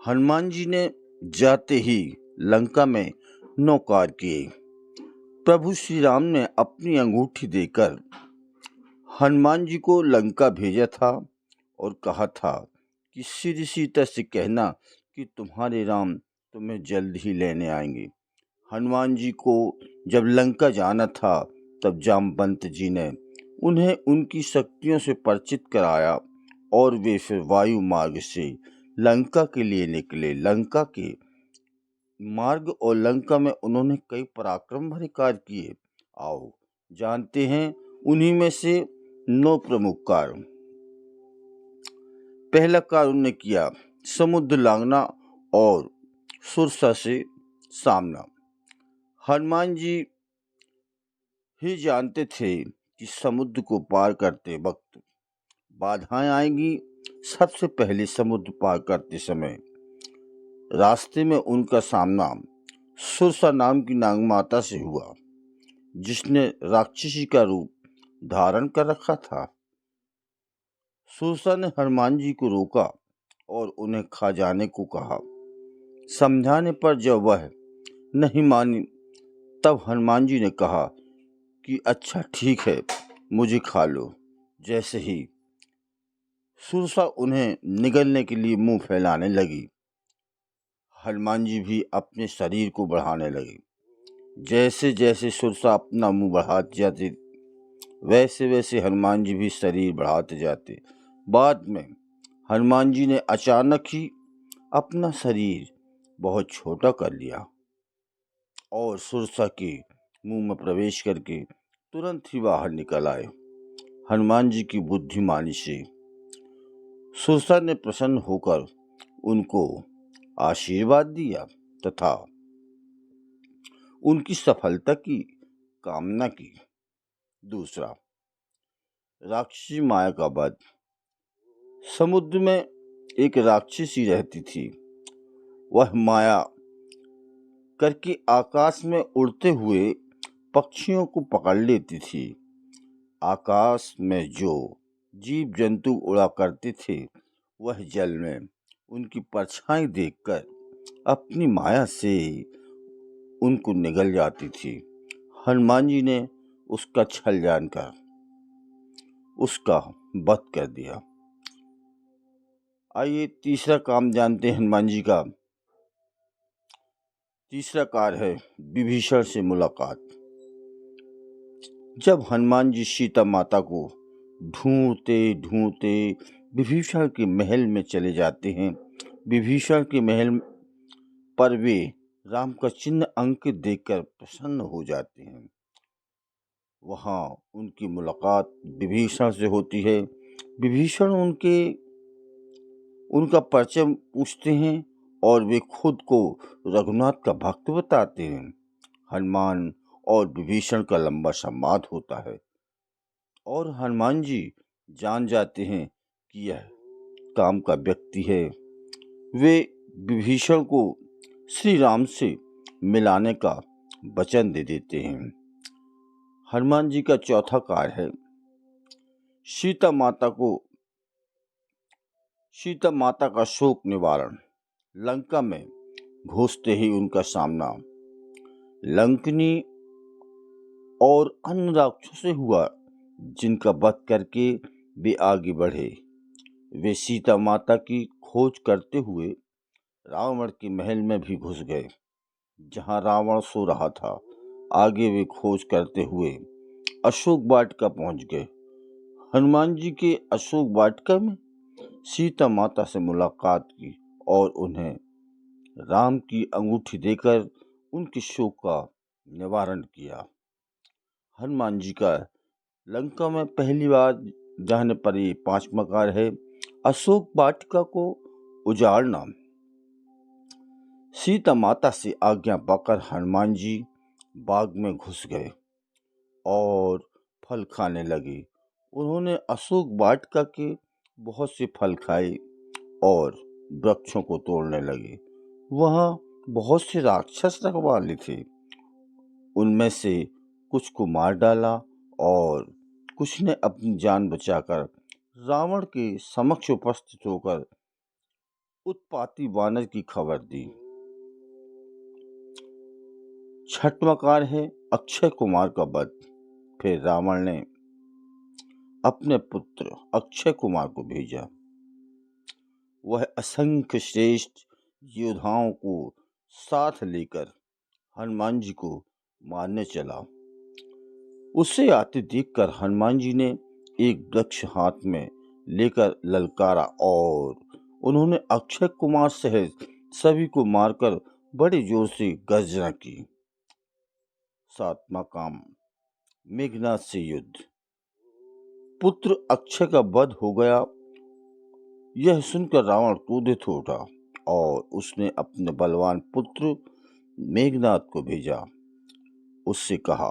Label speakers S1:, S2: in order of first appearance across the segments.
S1: हनुमान जी ने जाते ही लंका में 9 कार्य किए। प्रभु श्री राम ने अपनी अंगूठी देकर हनुमान जी को लंका भेजा था और कहा था कि श्री सीता से कहना कि तुम्हारे राम तुम्हें जल्द ही लेने आएंगे। हनुमान जी को जब लंका जाना था तब जामवंत जी ने उन्हें उनकी शक्तियों से परिचित कराया और वे फिर वायु मार्ग से लंका के लिए निकले। लंका के मार्ग और लंका में उन्होंने कई पराक्रम भरे कार्य किए। आओ जानते हैं उन्हीं में से 9 प्रमुख कार्य। पहला कार्य उन्होंने किया समुद्र लांघना और सुरसा से सामना। हनुमान जी ही जानते थे कि समुद्र को पार करते वक्त बाधाएं आएंगी। सबसे पहले समुद्र पार करते समय रास्ते में उनका सामना सुरसा नाम की नाग माता से हुआ, जिसने राक्षसी का रूप धारण कर रखा था। सुरसा ने हनुमान जी को रोका और उन्हें खा जाने को कहा। समझाने पर जब वह नहीं मानी तब हनुमान जी ने कहा कि अच्छा ठीक है, मुझे खा लो। जैसे ही सुरसा उन्हें निगलने के लिए मुंह फैलाने लगी, हनुमान जी भी अपने शरीर को बढ़ाने लगे। जैसे जैसे सुरसा अपना मुंह बढ़ाते जाते वैसे वैसे हनुमान जी भी शरीर बढ़ाते जाते। बाद में हनुमान जी ने अचानक ही अपना शरीर बहुत छोटा कर लिया और सुरसा के मुंह में प्रवेश करके तुरंत ही बाहर निकल आए। हनुमान जी की बुद्धिमानी से सुरसा ने प्रसन्न होकर उनको आशीर्वाद दिया तथा उनकी सफलता की कामना की। दूसरा, राक्षसी माया का वध। समुद्र में एक राक्षसी रहती थी। वह माया करके आकाश में उड़ते हुए पक्षियों को पकड़ लेती थी। आकाश में जो जीव जंतु उड़ा करते थे वह जल में उनकी परछाई देखकर अपनी माया से उनको निगल जाती थी। हनुमान जी ने उसका छल जानकर उसका वध कर दिया। आइए तीसरा काम जानते हैं हनुमान जी का। तीसरा कार्य है विभीषण से मुलाकात। जब हनुमान जी सीता माता को ढूंढते ढूंढते विभीषण के महल में चले जाते हैं, विभीषण के महल पर वे राम का चिन्ह अंकित देखकर प्रसन्न हो जाते हैं। वहां उनकी मुलाकात विभीषण से होती है। विभीषण उनका परिचय पूछते हैं और वे खुद को रघुनाथ का भक्त बताते हैं। हनुमान और विभीषण का लंबा संवाद होता है और हनुमान जी जान जाते हैं कि यह काम का व्यक्ति है। वे विभीषण को श्री राम से मिलाने का वचन दे देते हैं। हनुमान जी का चौथा कार्य है सीता माता का शोक निवारण। लंका में घुसते ही उनका सामना लंकनी और अन्य राक्षसों से हुआ, जिनका वध करके वे आगे बढ़े। वे सीता माता की खोज करते हुए रावण के महल में भी घुस गए, जहां रावण सो रहा था। आगे वे खोज करते हुए अशोक वाटिका पहुंच गए। हनुमान जी के अशोक वाटिका में सीता माता से मुलाकात की और उन्हें राम की अंगूठी देकर उनके शोक का निवारण किया। हनुमान जी का लंका में पहली बार जाने पर ये 5वां कार्य है अशोक वाटिका को उजाड़ना। सीता माता से आज्ञा पाकर हनुमान जी बाग में घुस गए और फल खाने लगे। उन्होंने अशोक वाटिका के बहुत से फल खाए और वृक्षों को तोड़ने लगे। वहाँ बहुत से राक्षस रखवाले थे। उनमें से कुछ को मार डाला और कुछ ने अपनी जान बचाकर रावण के समक्ष उपस्थित होकर उत्पाती वानर की खबर दी। छठवां कार्य है अक्षय कुमार का वध। फिर रावण ने अपने पुत्र अक्षय कुमार को भेजा। वह असंख्य श्रेष्ठ योद्धाओं को साथ लेकर हनुमान जी को मारने चला। उसे आते देखकर हनुमान जी ने एक वृक्ष हाथ में लेकर ललकारा और उन्होंने अक्षय कुमार सहित सभी को मारकर बड़े जोर से गर्जना की। सातवां काम मेघनाद से युद्ध। पुत्र अक्षय का वध हो गया, यह सुनकर रावण क्रोधित हो उठा और उसने अपने बलवान पुत्र मेघनाद को भेजा। उससे कहा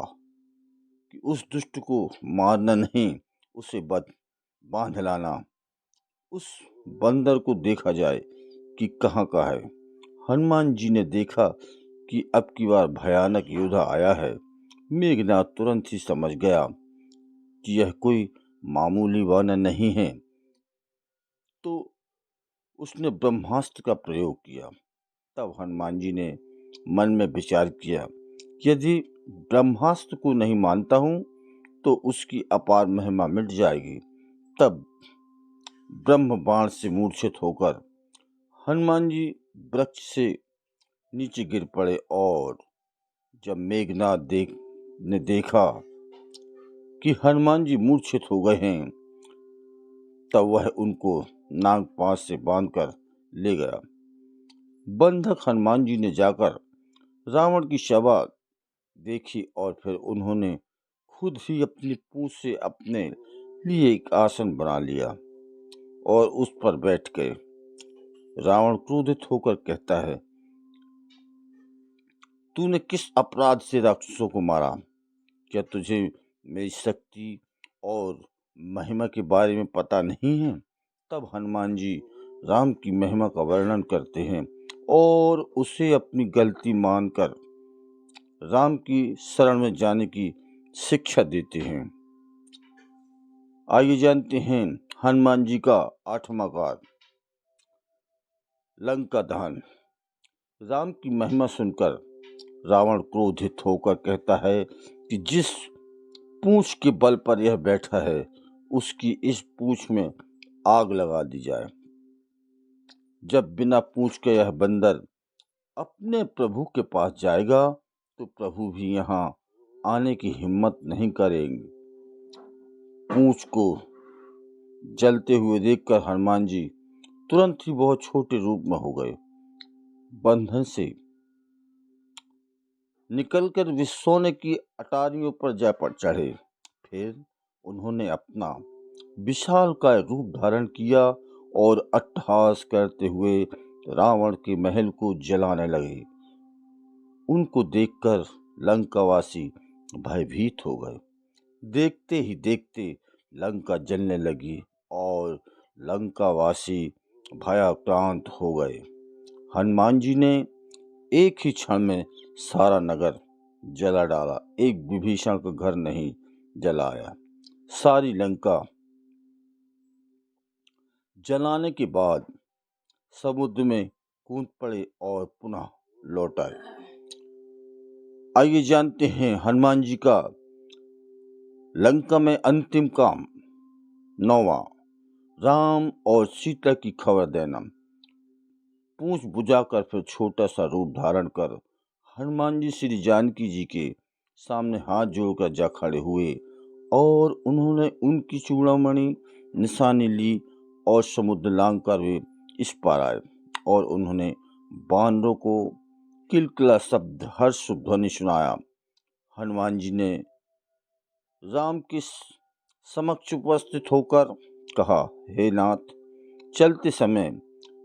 S1: कि उस दुष्ट को मारना नहीं, उसे बांध लाना। उस बंदर को देखा जाए कि कहाँ का है। हनुमान जी ने देखा कि अब की बार भयानक योद्धा आया है। मेघनाद तुरंत ही समझ गया कि यह कोई मामूली वानर नहीं है, तो उसने ब्रह्मास्त्र का प्रयोग किया। तब हनुमान जी ने मन में विचार किया, यदि ब्रह्मास्त्र को नहीं मानता हूं तो उसकी अपार महिमा मिट जाएगी। तब ब्रह्म बाण से मूर्छित होकर हनुमान जी वृक्ष से नीचे गिर पड़े और जब मेघनाद ने देखा कि हनुमान जी मूर्छित हो गए हैं, तब वह उनको नागपाश से बांधकर ले गया। बंधक हनुमान जी ने जाकर रावण की सभा देखी और फिर उन्होंने खुद ही अपनी पूंछ से अपने लिए एक आसन बना लिया और उस पर बैठ गए। रावण क्रोधित होकर कहता है, तूने किस अपराध से राक्षसों को मारा? क्या तुझे मेरी शक्ति और महिमा के बारे में पता नहीं है? तब हनुमान जी राम की महिमा का वर्णन करते हैं और उसे अपनी गलती मानकर राम की शरण में जाने की शिक्षा देते हैं। आइए जानते हैं हनुमान जी का आठवां कार्य लंका दहन। राम की महिमा सुनकर रावण क्रोधित होकर कहता है कि जिस पूंछ के बल पर यह बैठा है उसकी इस पूंछ में आग लगा दी जाए। जब बिना पूंछ के यह बंदर अपने प्रभु के पास जाएगा तो प्रभु भी यहाँ आने की हिम्मत नहीं करेंगे। पूंछ को जलते हुए देखकर हनुमान जी तुरंत ही बहुत छोटे रूप में हो गए। बंधन से निकलकर वे सोने की अटारियों पर जा चढ़े। फिर उन्होंने अपना विशालकाय रूप धारण किया और अट्टहास करते हुए रावण के महल को जलाने लगे। उनको देखकर लंकावासी भयभीत हो गए। देखते ही देखते लंका जलने लगी और लंकावासी भयाक्रांत हो गए। हनुमान जी ने एक ही क्षण में सारा नगर जला डाला, एक विभीषण का घर नहीं जलाया। सारी लंका जलाने के बाद समुद्र में कूद पड़े और पुनः लौट आए। आइए जानते हैं हनुमान जी का लंका में अंतिम काम। 9वां राम और सीता की खबर देना। पूंछ बुझाकर फिर छोटा सा रूप धारण कर हनुमान जी श्री जानकी जी के सामने हाथ जोड़कर जा खड़े हुए और उन्होंने उनकी चूड़ामणि निशानी ली और समुद्र लांग कर वे इस पार आए और उन्होंने बानरों को किलकिला शब्द हर्ष ध्वनि सुनाया। हनुमान जी ने राम के समक्ष उपस्थित होकर कहा, हे नाथ, चलते समय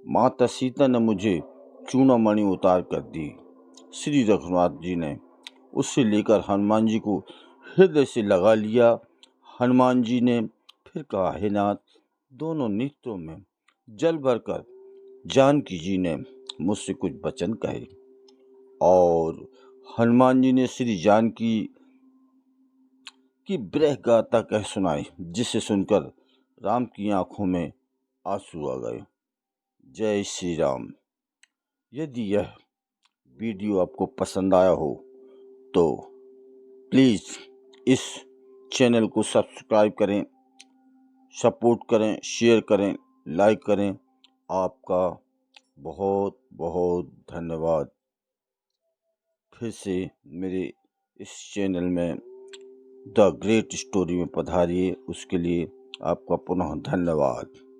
S1: माता सीता ने मुझे चूड़ामणि उतार कर दी। श्री रघुनाथ जी ने उससे लेकर हनुमान जी को हृदय से लगा लिया। हनुमान जी ने फिर कहा, हे नाथ, दोनों नेत्रों में जल भरकर जानकी जी ने मुझसे कुछ वचन कहे और हनुमान जी ने श्री जानकी की विरह गाथा कह सुनाई, जिसे सुनकर राम की आंखों में आंसू आ गए। जय श्री राम। यदि यह वीडियो आपको पसंद आया हो तो प्लीज़ इस चैनल को सब्सक्राइब करें, सपोर्ट करें, शेयर करें, लाइक करें। आपका बहुत बहुत धन्यवाद। फिर से मेरे इस चैनल में द ग्रेट स्टोरी में पधारिए, उसके लिए आपका पुनः धन्यवाद।